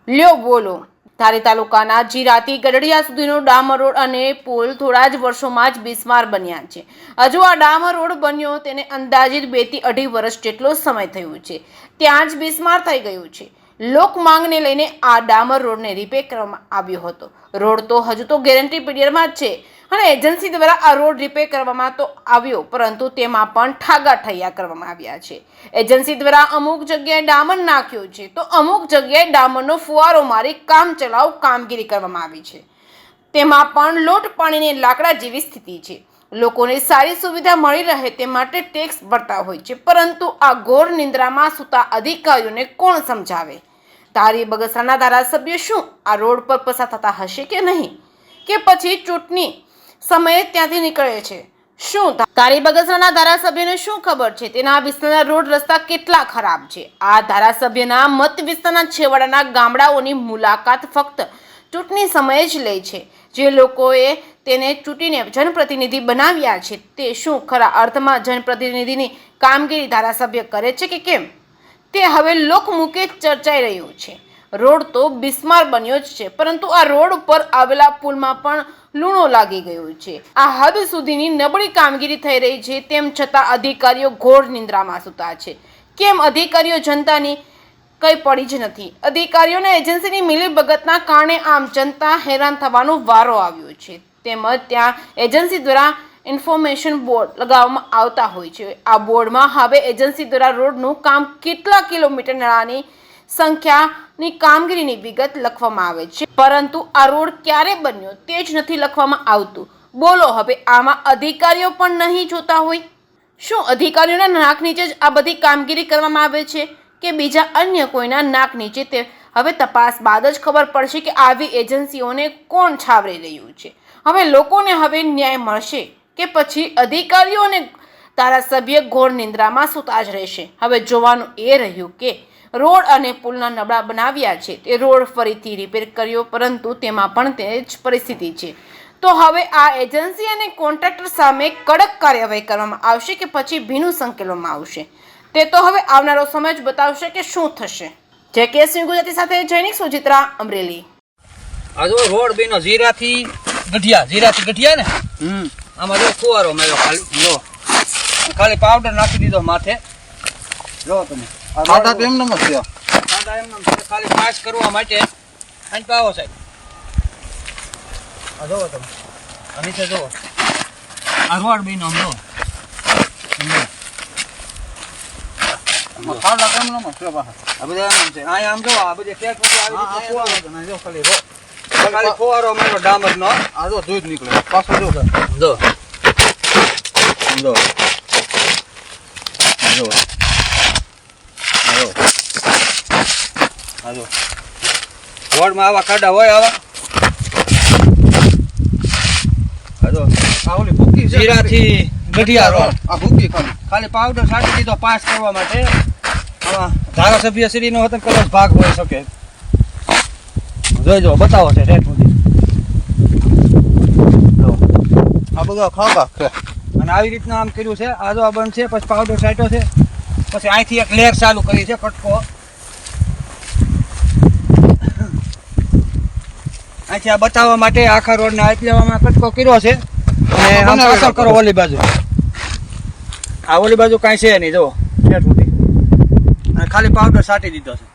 લ્યો બોલો. ધારી તાલુકાના જીરાથી ગઢડિયા સુધીનો ડામર રોડ અને પુલ થોડા જ વર્ષોમાં જ બિસ્માર બન્યા છે. હજુ આ ડામર રોડ બન્યો તેને અંદાજિત 2 થી 2.5 વર્ષ જેટલો સમય થયો છે. ત્યાં જ બિસ્માર થઈ ગયું છે. લોક માંગને લઈને આ ડામર રોડને રિપેર કરવામાં આવ્યો હતો. રોડ તો હજુ તો ગેરંટી પીરિયડમાં જ છે અને એજન્સી દ્વારા આ રોડ રિપેર કરવામાં તો આવ્યો, પરંતુ તેમાં પણ ઠાગા ઠૈયા કરવામાં આવ્યા છે. એજન્સી દ્વારા અમુક જગ્યાએ ડામર નાખ્યો છે તો અમુક જગ્યાએ ડામરનો ફુવારો મારી કામ ચલાવ કામગીરી કરવામાં આવી છે. તેમાં પણ લોટ પાણીની લાકડા જેવી સ્થિતિ છે. લોકોને સારી સુવિધા મળી રહે તે માટે ટેક્સ ભરતા હોય છે, પરંતુ આ ઘોર નિંદ્રામાં સૂતા અધિકારીઓને કોણ સમજાવે? ધારી બગસરાના ધારાસભ્ય શું આ રોડ પર પસાર થતા હશે કે નહીં, કે પછી ચૂંટણી સમયે ત્યાંથી નીકળે છે? શું ધારી બગસરાના ધારાસભ્યને શું ખબર છે તેના વિસ્તારના રોડ રસ્તા કેટલા ખરાબ છે? આ ધારાસભ્યના મત વિસ્તારના છેવાડાના ગામડાઓની મુલાકાત ફક્ત ચૂંટણી સમયે જ લે છે. જે લોકોએ તેને ચૂંટીને જનપ્રતિનિધિ બનાવ્યા છે તે શું ખરા અર્થમાં જનપ્રતિનિધિની કામગીરી ધારાસભ્ય કરે છે કે કેમ, તે હવે લોકમુખે ચર્ચાઈ રહ્યું છે. રોડ તો બિસ્માર બન્યો જ છે, પરંતુ આ રોડ ઉપર આવેલા પુલમાં પણ લૂણો લાગી ગયો છે. આ હદ સુધીની નબળી કામગીરી થઈ રહી છે, તેમ છતાં અધિકારીઓ ઘોર નિંદ્રામાં સૂતા છે. કેમ અધિકારીઓ જનતાની કંઈ પડી જ નથી? અધિકારીઓને એજન્સીની મિલીભગતના કારણે આમ જનતા હેરાન થવાનો વારો આવ્યો છે. તેમજ ત્યાં એજન્સી દ્વારા ઇન્ફોર્મેશન બોર્ડ લગાવવામાં આવતા હોય છે. આ બોર્ડમાં હવે એજન્સી દ્વારા રોડનું કામ, કેટલા કિલોમીટર નાળાની સંખ્યાની કામગીરીની વિગત લખવામાં આવે છે, પરંતુ આ રોડ ક્યારે બન્યો તે જ નથી લખવામાં આવતું. બોલો, હવે આમાં અધિકારીઓ પણ નહીં જોતા હોય? શું અધિકારીઓના નાક નીચે જ આ બધી કામગીરી કરવામાં આવે છે કે બીજા અન્ય કોઈના નાક નીચે? તે હવે તપાસ બાદ જ ખબર પડશે કે આવી એજન્સીઓને કોણ છાવરી રહ્યું છે. હવે લોકોને હવે ન્યાય મળશે કે પછી અધિકારીઓ અને ધારાસભ્ય ઘોર નિંદ્રામાં સૂતા જ રહેશે? હવે જોવાનું એ રહ્યું કે રોડ અને પુલના નબળા બનાવ્યા છે તે રોડ ફરીથી રિપેર કર્યો, પરંતુ તેમાં પણ તે જ પરિસ્થિતિ છે. તો હવે આ એજન્સી અને કોન્ટ્રાક્ટર સામે કડક કાર્યવાહી કરવામાં આવશે કે પછી ભીનું સંકેલવામાં આવશે? તે તો હવે આવનારો સમય જ બતાવશે કે શું થશે. જેકેએસની ગુજરાતી સાથે જૈનિક સુજિત્રા, અમરેલી. આ જો રોડ બીનો જીરાથી ગઢિયા ને આમાં જો ફુવારો મેળો ખાલી પાવડર નાખી દીધો માથે. જો તમે ખાડા તો એમને જ થયો. ખાડા એમને ખાલી પાસ કરવા માટે અહીં પાવો સાહેબ. આ જોવો તમે, આ નીચે જોવો, આ રોડ બીનો આમ જો ખાડા તો એમને જ થયો બહાર. આ બધા એમ છે. અહીંયા આમ જો આ બધી ફેટ બધી આવી ફુવારો જો ખાલી ફુવારો મેળો ડામર નો. આ જો દૂધ નીકળે પાછો જો જો જો જો હાલો રોડમાં આવા ખાડા હોય આવા. હાલો આ ઓલી ભૂકી છે જીરાથી ગઢિયા રોડ. આ ભૂકી ખાલી પાવડર છાંટી દીધો પાસ કરવા માટે. આમાં ધારાસભ્ય શ્રીનો હતો કદાચ ભાગ હોઈ શકે. જોઈજો, બતાવો છે રેટ સુધી. આ બધા ખાગા છે અને આવી રીતના આમ કર્યું છે. આ જો આ બંધ છે, પછી પાવડર છાંટ્યો છે, પછી અહીંથી એક લેર ચાલુ કરી છે કટકો. અહીંથી આ બતાવવા માટે આખા રોડને આપી લેવામાં કટકો કર્યો છે. અને આમ અસર કરો ઓલી બાજુ. આ ઓલી બાજુ કાંઈ છે નહીં, જુઓ ઠેઠ સુધી. અને ખાલી પાવડર છાંટી દીધો છે.